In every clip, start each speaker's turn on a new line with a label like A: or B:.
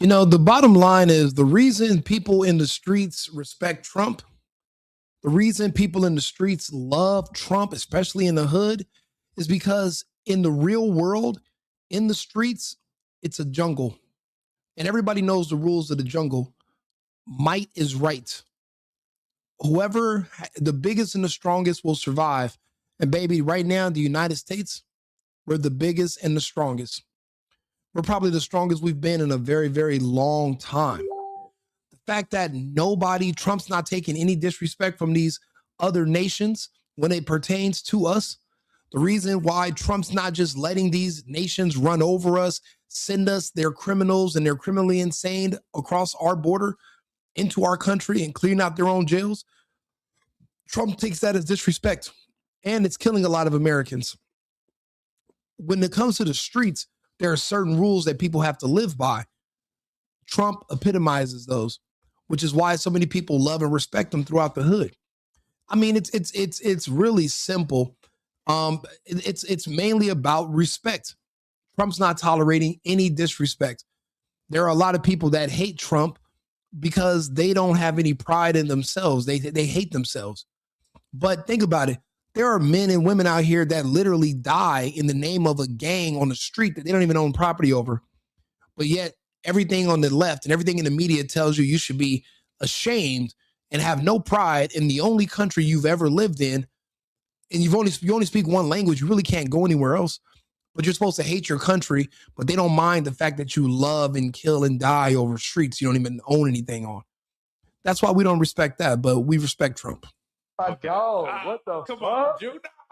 A: The bottom line is the reason people in the streets respect Trump, the reason people in the streets love Trump, especially in the hood, is because in the real world, in the streets, it's a jungle. And everybody knows the rules of the jungle. Might is right. Whoever, the biggest and the strongest will survive. And baby, right now in the United States, we're the biggest and the strongest. We're probably the strongest we've been in a very, very long time. The fact that Trump's not taking any disrespect from these other nations when it pertains to us. The reason why Trump's not just letting these nations run over us, send us their criminals and their criminally insane across our border into our country and clearing out their own jails. Trump takes that as disrespect, and it's killing a lot of Americans. When it comes to the streets, there are certain rules that people have to live by. Trump epitomizes those, which is why so many people love and respect him throughout the hood. I mean, it's really simple. It's mainly about respect. Trump's not tolerating any disrespect. There are a lot of people that hate Trump because they don't have any pride in themselves. They hate themselves. But think about it. There are men and women out here that literally die in the name of a gang on the street that they don't even own property over. But yet everything on the left and everything in the media tells you should be ashamed and have no pride in the only country you've ever lived in. And you only speak one language. You really can't go anywhere else. But you're supposed to hate your country, but they don't mind the fact that you love and kill and die over streets you don't even own anything on. That's why we don't respect that, but we respect Trump.
B: My dog, what the come fuck?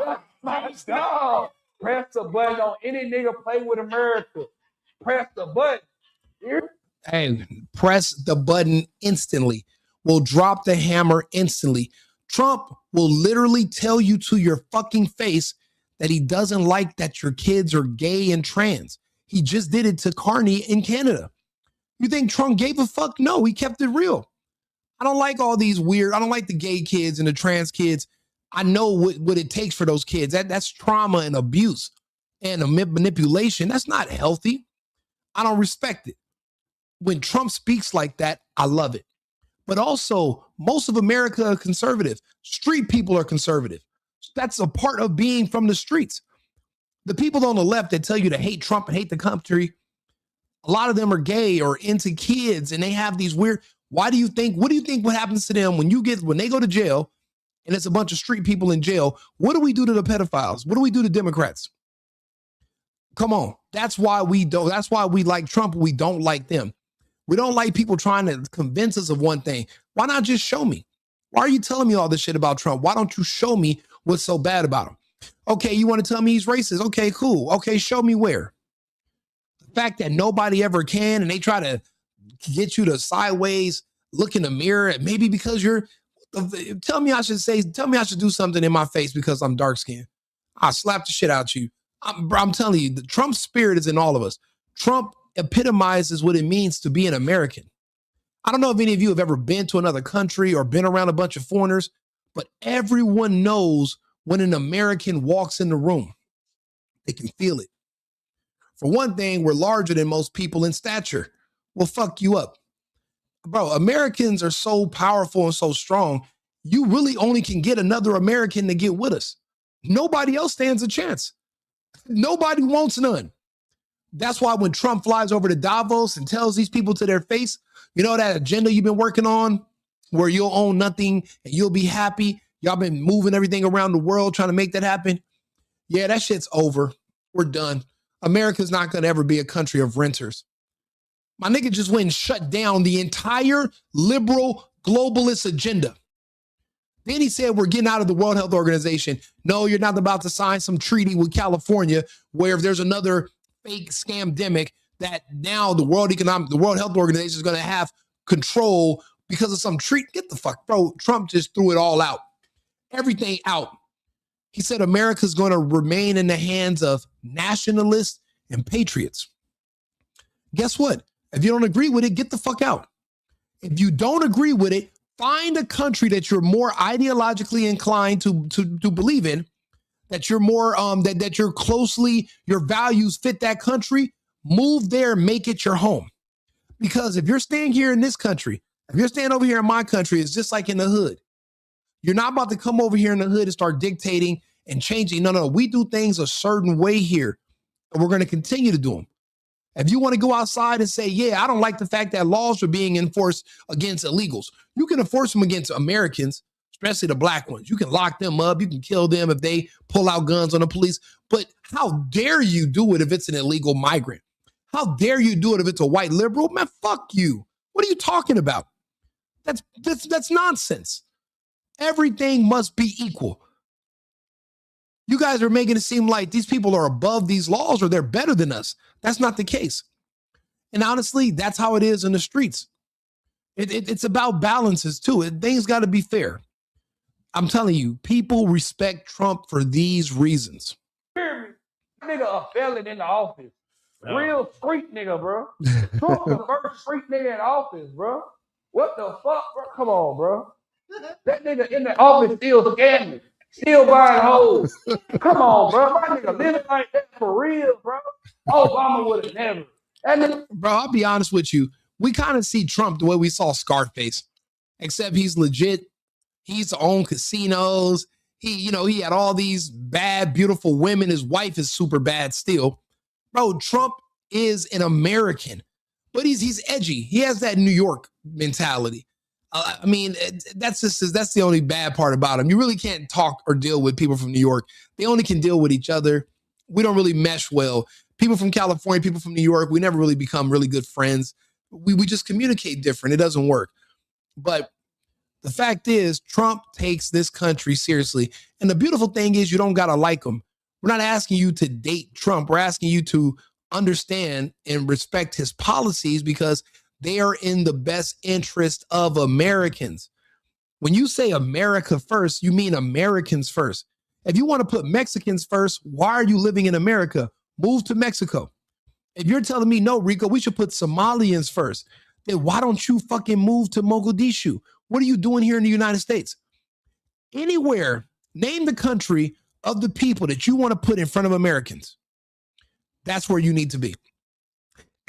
B: On, my dog. Press the button on any nigga play with America. Press the button.
A: Hey, press the button instantly. We'll drop the hammer instantly. Trump will literally tell you to your fucking face that he doesn't like that your kids are gay and trans. He just did it to Carney in Canada. You think Trump gave a fuck? No, he kept it real. I don't like all these I don't like the gay kids and the trans kids. I know what it takes for those kids. That's trauma and abuse and manipulation. That's not healthy. I don't respect it. When Trump speaks like that, I love it. But also, most of America are conservative. Street people are conservative. That's a part of being from the streets. The people on the left that tell you to hate Trump and hate the country, a lot of them are gay or into kids, and they have these weird. What do you think what happens to them when they go to jail and it's a bunch of street people in jail? What do we do to the pedophiles? What do we do to Democrats? Come on. That's why we like Trump. We don't like them. We don't like people trying to convince us of one thing. Why not just show me? Why are you telling me all this shit about Trump? Why don't you show me what's so bad about him? Okay, you want to tell me he's racist? Okay, cool. Okay, show me where. The fact that nobody ever can, and they try to get you to sideways look in the mirror, maybe because tell me I should do something in my face because I'm dark skinned. I'll slap the shit out you. I'm telling you, the Trump spirit is in all of us. Trump epitomizes what it means to be an American. I don't know if any of you have ever been to another country or been around a bunch of foreigners, but everyone knows when an American walks in the room. They can feel it. For one thing, we're larger than most people in stature. We'll fuck you up. Bro, Americans are so powerful and so strong, you really only can get another American to get with us. Nobody else stands a chance. Nobody wants none. That's why when Trump flies over to Davos and tells these people to their face, you know that agenda you've been working on where you'll own nothing and you'll be happy. Y'all been moving everything around the world trying to make that happen. Yeah, that shit's over. We're done. America's not going to ever be a country of renters. My nigga just went and shut down the entire liberal globalist agenda. Then he said, we're getting out of the World Health Organization. No, you're not about to sign some treaty with California where if there's another fake scamdemic that now the World Health Organization is going to have control because of some treat. Get the fuck, bro. Trump just threw it all out. Everything out. He said America's going to remain in the hands of nationalists and patriots. Guess what? If you don't agree with it, get the fuck out. If you don't agree with it, find a country that you're more ideologically inclined to believe in, that you're more that you're closely, your values fit that country. Move there, make it your home. Because if you're staying here in this country, if you're staying over here in my country, it's just like in the hood. You're not about to come over here in the hood and start dictating and changing. No, we do things a certain way here, and we're going to continue to do them. If you want to go outside and say, yeah, I don't like the fact that laws are being enforced against illegals, you can enforce them against Americans, especially the black ones. You can lock them up. You can kill them if they pull out guns on the police. But how dare you do it if it's an illegal migrant? How dare you do it if it's a white liberal? Man, fuck you. What are you talking about? That's nonsense. Everything must be equal. You guys are making it seem like these people are above these laws or they're better than us. That's not the case. And honestly, that's how it is in the streets. It's about balances too. Things got to be fair. I'm telling you, people respect Trump for these reasons.
B: Nigga a felon in the office. Real street nigga, bro. Trump the first street nigga in office, bro. What the fuck, bro? Come on, bro. That nigga in the office still scamming, still buying hoes. Come on, bro. My nigga living like that for real, bro. Obama would have never.
A: Bro, I'll be honest with you. We kind of see Trump the way we saw Scarface, except he's legit. He's owned casinos. He had all these bad, beautiful women. His wife is super bad still. Bro, Trump is an American, but he's edgy. He has that New York mentality. I mean, that's the only bad part about him. You really can't talk or deal with people from New York. They only can deal with each other. We don't really mesh well. People from California, people from New York, we never really become really good friends. We just communicate different. It doesn't work. But the fact is, Trump takes this country seriously. And the beautiful thing is you don't got to like him. We're not asking you to date Trump. We're asking you to understand and respect his policies because they are in the best interest of Americans. When you say America first, you mean Americans first. If you want to put Mexicans first, why are you living in America? Move to Mexico. If you're telling me, no, Rico, we should put Somalians first, then why don't you fucking move to Mogadishu? What are you doing here in the United States? Anywhere, name the country of the people that you want to put in front of Americans. That's where you need to be.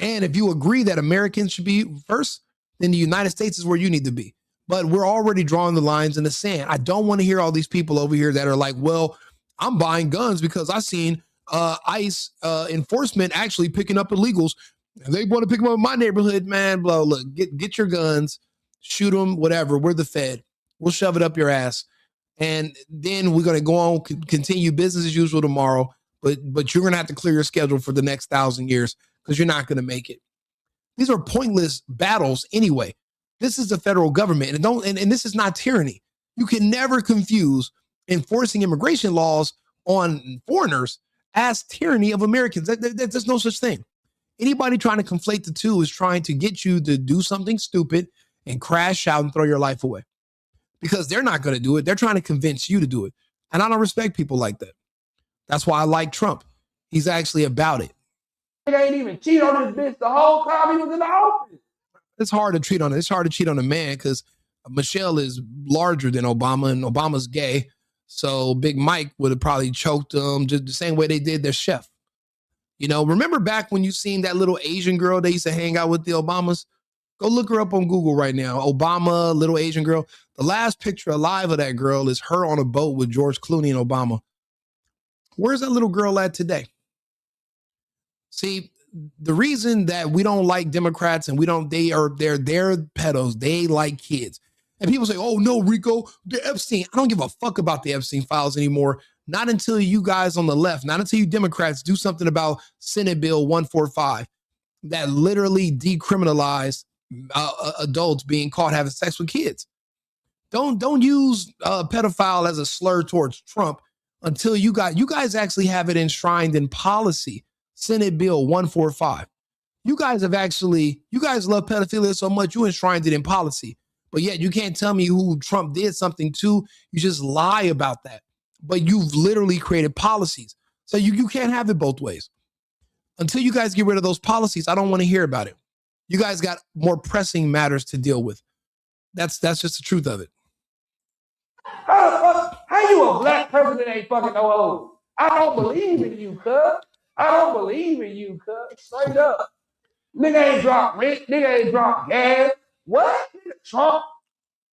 A: And if you agree that Americans should be first, then the United States is where you need to be. But we're already drawing the lines in the sand. I don't want to hear all these people over here that are like, well, I'm buying guns because I seen ICE enforcement actually picking up illegals. And they want to pick them up in my neighborhood, man. Bro, look, get your guns, shoot them, whatever. We're the Fed. We'll shove it up your ass. And then we're going to go on, continue business as usual tomorrow. But you're going to have to clear your schedule for the next 1,000 years because you're not going to make it. These are pointless battles anyway. This is the federal government, and this is not tyranny. You can never confuse enforcing immigration laws on foreigners as tyranny of Americans. There's no such thing. Anybody trying to conflate the two is trying to get you to do something stupid and crash out and throw your life away because they're not going to do it. They're trying to convince you to do it. And I don't respect people like that. That's why I like Trump. He's actually about it.
B: He ain't even cheat on this bitch the whole time he was in the office.
A: It's hard to cheat on it. It's hard to cheat on a man because Michelle is larger than Obama and Obama's gay. So Big Mike would have probably choked him just the same way they did their chef. You know, remember back when you seen that little Asian girl they used to hang out with the Obamas? Go look her up on Google right now. Obama, little Asian girl. The last picture alive of that girl is her on a boat with George Clooney and Obama. Where's that little girl at today? See, the reason that we don't like Democrats and they're pedos. They like kids. And people say, oh no, Rico, the Epstein. I don't give a fuck about the Epstein files anymore. Not until you guys on the left, not until you Democrats do something about Senate Bill 145 that literally decriminalized adults being caught having sex with kids. Don't use pedophile as a slur towards Trump until you guys actually have it enshrined in policy. Senate Bill 145. You guys love pedophilia so much you enshrined it in policy. But yet you can't tell me who Trump did something to. You just lie about that. But you've literally created policies. So you can't have it both ways. Until you guys get rid of those policies, I don't want to hear about it. You guys got more pressing matters to deal with. That's just the truth of it.
B: How you a black person that ain't fucking no hoes? I don't believe in you, cuz. I don't believe in you, cuz. Straight up. Nigga ain't drop rent. Nigga ain't drop gas. What? Trump,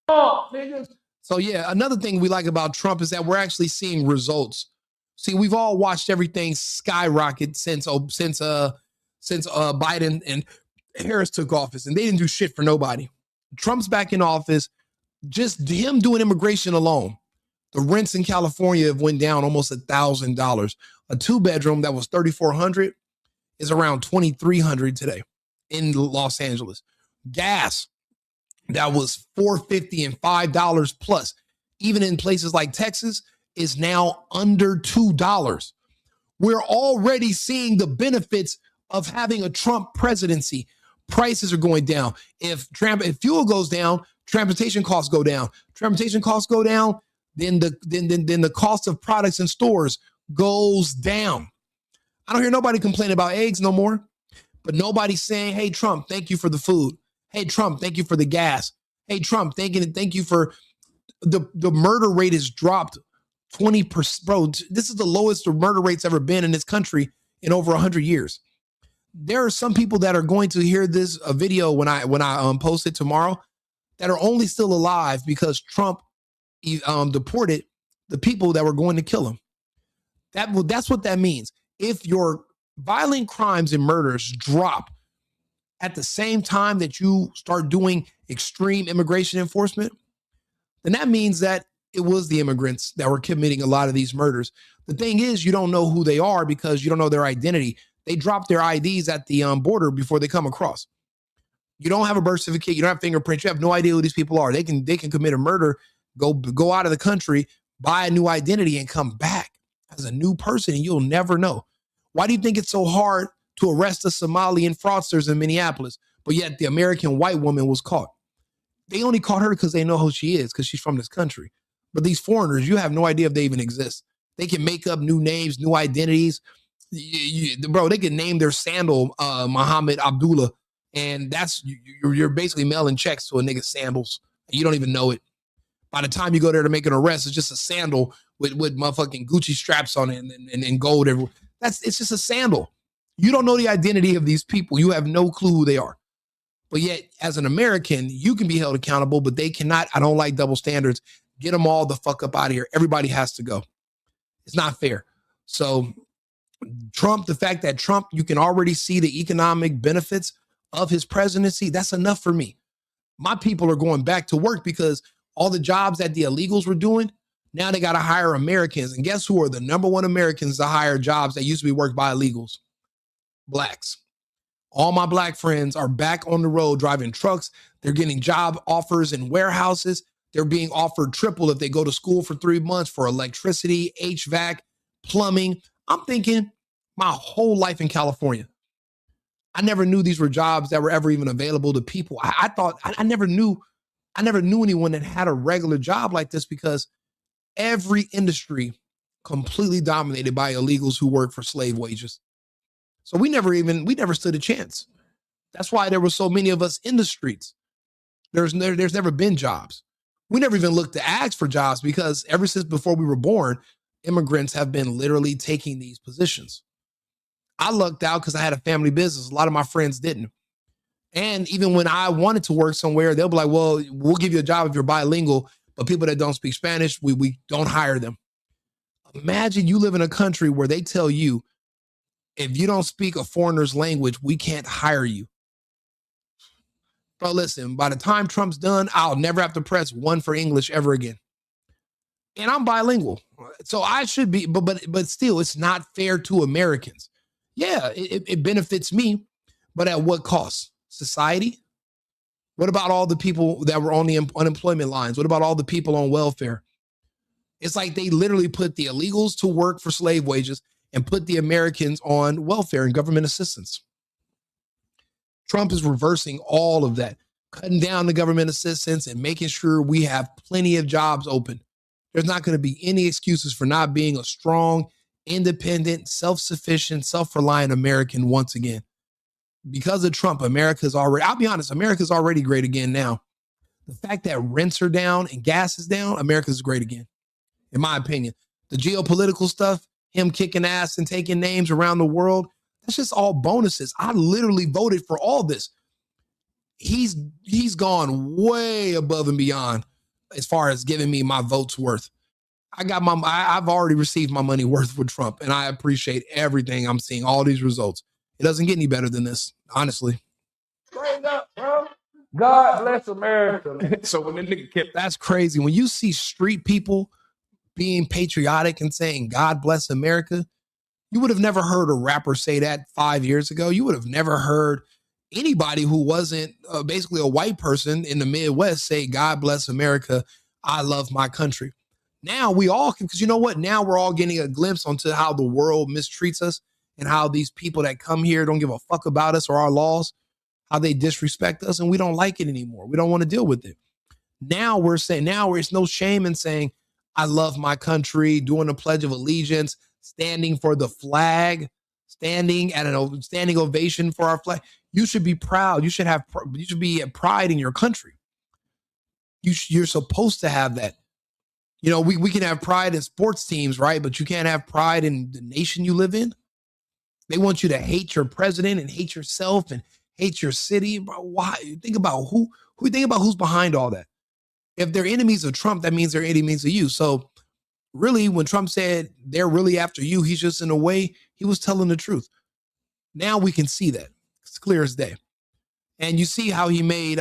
B: niggas.
A: So yeah, another thing we like about Trump is that we're actually seeing results. See, we've all watched everything skyrocket since Biden and Harris took office, and they didn't do shit for nobody. Trump's back in office. Just him doing immigration alone, the rents in California have went down almost $1,000. A 2-bedroom that was $3,400 is around $2,300 today in Los Angeles. Gas that was $4.50 and $5 plus, even in places like Texas, is now under $2. We're already seeing the benefits of having a Trump presidency. Prices are going down. If fuel goes down, transportation costs go down. Transportation costs go down, then the cost of products in stores goes down. I don't hear nobody complain about eggs no more, but nobody's saying, "Hey Trump, thank you for the food. Hey Trump, thank you for the gas. Hey Trump, thank you for the murder rate has dropped 20%. Bro, this is the lowest the murder rate's ever been in this country in over 100 years. There are some people that are going to hear this video when I post it tomorrow that are only still alive because Trump deported the people that were going to kill him. That's what that means. If your violent crimes and murders drop at the same time that you start doing extreme immigration enforcement, then that means that it was the immigrants that were committing a lot of these murders. The thing is, you don't know who they are because you don't know their identity. They drop their IDs at the border before they come across. You don't have a birth certificate. You don't have fingerprints. You have no idea who these people are. They can commit a murder, go out of the country, buy a new identity, and come back as a new person, and you'll never know. Why do you think it's so hard to arrest the Somalian fraudsters in Minneapolis, but yet the American white woman was caught? They only caught her because they know who she is, because she's from this country. But these foreigners, you have no idea if they even exist. They can make up new names, new identities. Bro, they can name their sandal Muhammad Abdullah, and you're basically mailing checks to a nigga's sandals. You don't even know it. By the time you go there to make an arrest, it's just a sandal with motherfucking Gucci straps on it and gold everywhere. It's just a sandal. You don't know the identity of these people. You have no clue who they are. But yet, as an American, you can be held accountable, but they cannot. I don't like double standards. Get them all the fuck up out of here. Everybody has to go. It's not fair. So Trump, the fact that Trump, you can already see the economic benefits of his presidency, that's enough for me. My people are going back to work because all the jobs that the illegals were doing, now they got to hire Americans. And guess who are the number one Americans to hire jobs that used to be worked by illegals? Blacks. All my black friends are back on the road driving trucks. They're getting job offers in warehouses. They're being offered triple if they go to school for 3 months for electricity, HVAC, plumbing. I'm thinking my whole life in California, I never knew these were jobs that were ever even available to people. I thought I never knew anyone that had a regular job like this because every industry completely dominated by illegals who work for slave wages. So we never stood a chance. That's why there were so many of us in the streets. There's never been jobs. We never even looked to ask for jobs because ever since before we were born, immigrants have been literally taking these positions. I lucked out because I had a family business. A lot of my friends didn't. And even when I wanted to work somewhere, they'll be like, well, we'll give you a job if you're bilingual, but people that don't speak Spanish, we don't hire them. Imagine you live in a country where they tell you, if you don't speak a foreigner's language, we can't hire you. But listen, by the time Trump's done, I'll never have to press 1 for English ever again. And I'm bilingual. So I should be, but still, it's not fair to Americans. Yeah, it benefits me, but at what cost? Society? What about all the people that were on the unemployment lines? What about all the people on welfare? It's like they literally put the illegals to work for slave wages and put the Americans on welfare and government assistance. Trump is reversing all of that, cutting down the government assistance and making sure we have plenty of jobs open. There's not going to be any excuses for not being a strong, independent, self-sufficient, self-reliant American once again. Because of Trump, I'll be honest, America's already great again now. The fact that rents are down and gas is down, America's great again, in my opinion. The geopolitical stuff, him kicking ass and taking names around the world, That's just all bonuses. I literally voted for all this. He's gone way above and beyond as far as giving me my vote's worth. I've already received my money worth with Trump, and I appreciate everything I'm seeing, all these results. It doesn't get any better than this, honestly.
B: Straight up, bro. God bless America.
A: So when the nigga kept, that's crazy. When you see street people being patriotic and saying God bless America, you would have never heard a rapper say that 5 years ago. You would have never heard anybody who wasn't basically a white person in the Midwest say God bless America, I love my country. Now we all can, because you know what? Now we're all getting a glimpse onto how the world mistreats us and how these people that come here don't give a fuck about us or our laws, how they disrespect us, and we don't like it anymore. We don't want to deal with it. Now we're saying, it's no shame in saying, I love my country, doing a Pledge of Allegiance, standing for the flag, standing at a standing ovation for our flag. You should be proud. You should be at pride in your country. You're supposed to have that. You know, we can have pride in sports teams, right? But you can't have pride in the nation you live in. They want you to hate your president and hate yourself and hate your city. Bro, why? Think about who's behind all that. If they're enemies of Trump, that means they're enemies of you. So really, when Trump said they're really after you, he's just, in a way, he was telling the truth. Now we can see that. It's clear as day. And you see how he made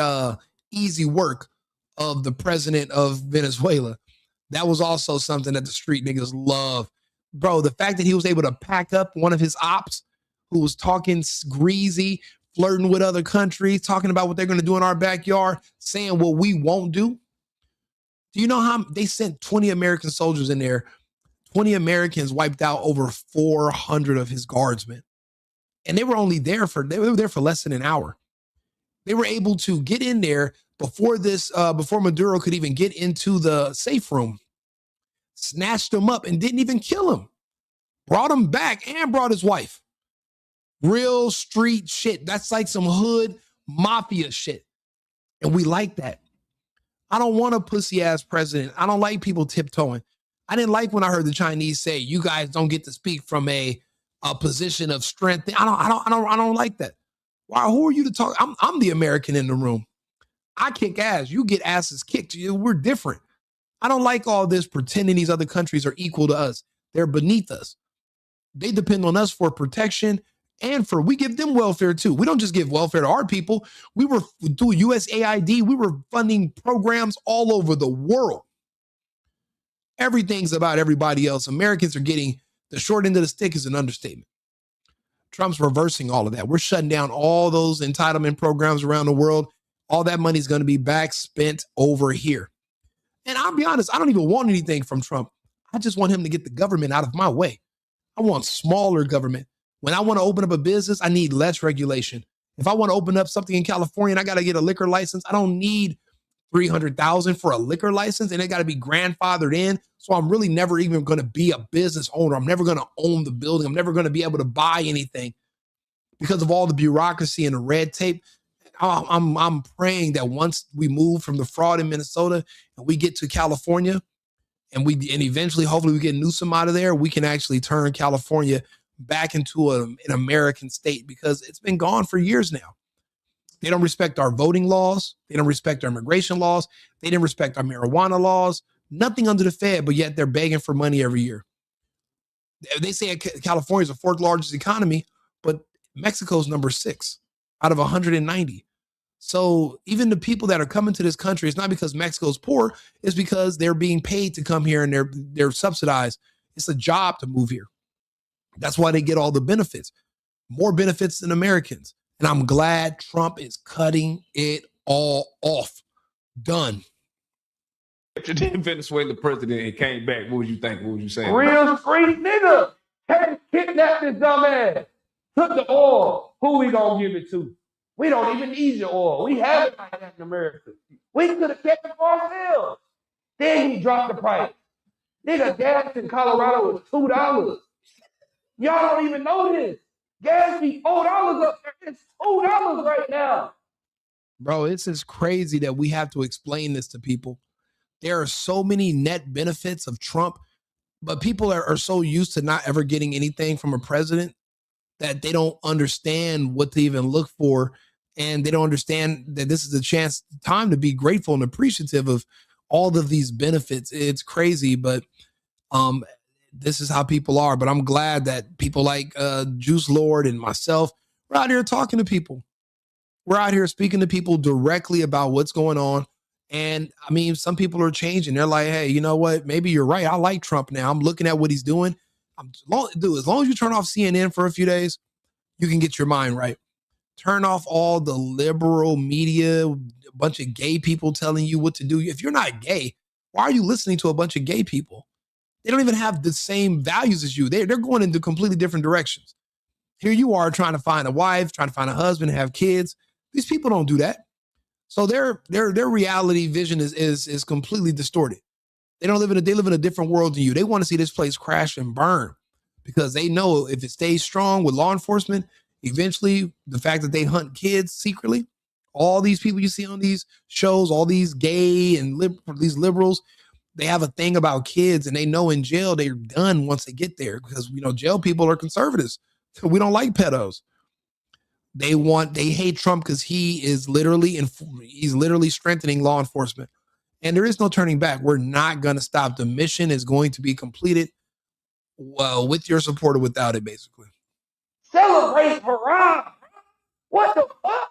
A: easy work of the president of Venezuela. That was also something that the street niggas love. Bro, the fact that he was able to pack up one of his ops who was talking greasy, flirting with other countries, talking about what they're going to do in our backyard, saying what we won't do. Do you know how they sent 20 American soldiers in there? 20 Americans wiped out over 400 of his guardsmen. And they were there for less than an hour. They were able to get in there before Maduro could even get into the safe room, snatched him up and didn't even kill him, brought him back and brought his wife. Real street shit. That's like some hood mafia shit. And we like that. I don't want a pussy ass president. I don't like people tiptoeing. I didn't like when I heard the Chinese say, you guys don't get to speak from a position of strength. I don't like that. Why? Who are you to talk? I'm the American in the room. I kick ass. You get asses kicked. We're different. I don't like all this pretending these other countries are equal to us. They're beneath us. They depend on us for protection and we give them welfare too. We don't just give welfare to our people. We were through USAID. We were funding programs all over the world. Everything's about everybody else. Americans are getting the short end of the stick is an understatement. Trump's reversing all of that. We're shutting down all those entitlement programs around the world. All that money is going to be back spent over here. And I'll be honest, I don't even want anything from Trump. I just want him to get the government out of my way. I want smaller government. When I want to open up a business, I need less regulation. If I want to open up something in California and I got to get a liquor license, I don't need $300,000 for a liquor license, and it got to be grandfathered in. So I'm really never even going to be a business owner. I'm never going to own the building. I'm never going to be able to buy anything because of all the bureaucracy and the red tape. I'm praying that once we move from the fraud in Minnesota and we get to California and eventually, hopefully, we get Newsom out of there, we can actually turn California back into an American state, because it's been gone for years now. They don't respect our voting laws. They don't respect our immigration laws. They didn't respect our marijuana laws. Nothing under the Fed, but yet they're begging for money every year. They say California is the fourth largest economy, but Mexico's number 6 out of 190. So even the people that are coming to this country, it's not because Mexico's poor, it's because they're being paid to come here and they're subsidized. It's a job to move here. That's why they get all the benefits, more benefits than Americans. And I'm glad Trump is cutting it all off. Done.
C: If you did Venezuela president and came back, what would you think? What would you say?
B: Real street nigga. Had kidnapped this dumb ass. Took the oil. Who we gonna give it to? We don't even need your oil. We have it like that in America. We could have kept it for ourselves. Then he dropped the price. Nigga, gas in Colorado was $2. Y'all don't even know this. Gas be $4 up there. It's $2 right now.
A: Bro, it's just crazy that we have to explain this to people. There are so many net benefits of Trump, but people are so used to not ever getting anything from a president that they don't understand what to even look for. And they don't understand that this is a time to be grateful and appreciative of all of these benefits. It's crazy, but this is how people are. But I'm glad that people like Juice Lord and myself, we're out here talking to people. We're out here speaking to people directly about what's going on. And I mean, some people are changing. They're like, hey, you know what? Maybe you're right. I like Trump now. I'm looking at what he's doing. As long as you turn off CNN for a few days, you can get your mind right. Turn off all the liberal media, a bunch of gay people telling you what to do. If you're not gay, why are you listening to a bunch of gay people? They don't even have the same values as you. They're going into completely different directions. Here you are trying to find a wife, trying to find a husband, have kids. These people don't do that. So their reality vision is completely distorted. They live in a different world than you. They want to see this place crash and burn because they know if it stays strong with law enforcement, eventually the fact that they hunt kids secretly, all these people you see on these shows, all these gay and these liberals, they have a thing about kids, and they know in jail they're done once they get there because, jail people are conservatives. So we don't like pedos. They hate Trump because he's literally strengthening law enforcement. And there is no turning back. We're not going to stop. The mission is going to be completed, well, with your support or without it, basically.
B: Celebrate Haram. What the fuck?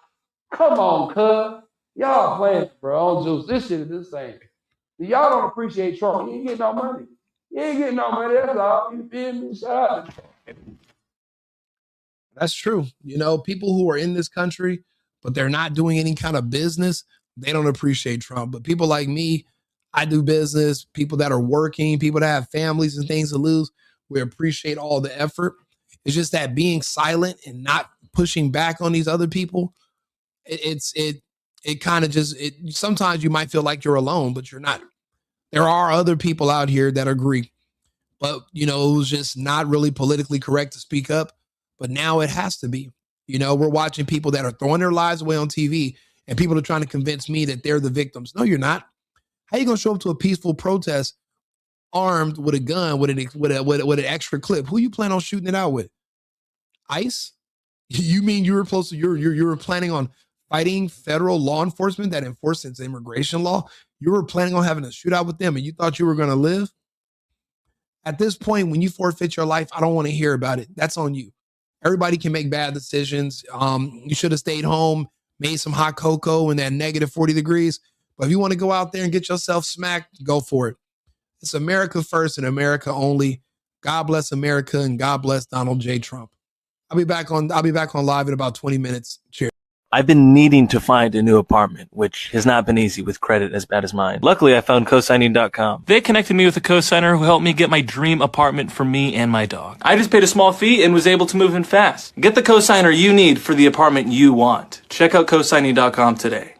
B: Come on, cuz. Y'all playing, bro. On Juice. This shit is insane. Y'all don't appreciate Trump. You ain't getting no money. You ain't getting no money. That's all. You feel me? Shout out to Trump.
A: That's true. People who are in this country, but they're not doing any kind of business, they don't appreciate Trump. But people like me, I do business, people that are working, people that have families and things to lose, we appreciate all the effort. It's just that being silent and not pushing back on these other people, it kind of sometimes you might feel like you're alone, but you're not. There are other people out here that agree, but it was just not really politically correct to speak up. But now it has to be. We're watching people that are throwing their lives away on TV, and people are trying to convince me that they're the victims. No, you're not. How are you going to show up to a peaceful protest armed with a gun with an extra clip? Who you plan on shooting it out with? ICE? You mean you were planning on fighting federal law enforcement that enforces immigration law? You were planning on having a shootout with them, and you thought you were going to live? At this point, when you forfeit your life, I don't want to hear about it. That's on you. Everybody can make bad decisions. You should have stayed home, made some hot cocoa in that negative 40 degrees. But if you want to go out there and get yourself smacked, go for it. It's America first and America only. God bless America and God bless Donald J. Trump. I'll be back on live in about 20 minutes. Cheers.
D: I've been needing to find a new apartment, which has not been easy with credit as bad as mine. Luckily, I found cosigning.com. They connected me with a cosigner who helped me get my dream apartment for me and my dog. I just paid a small fee and was able to move in fast. Get the cosigner you need for the apartment you want. Check out cosigning.com today.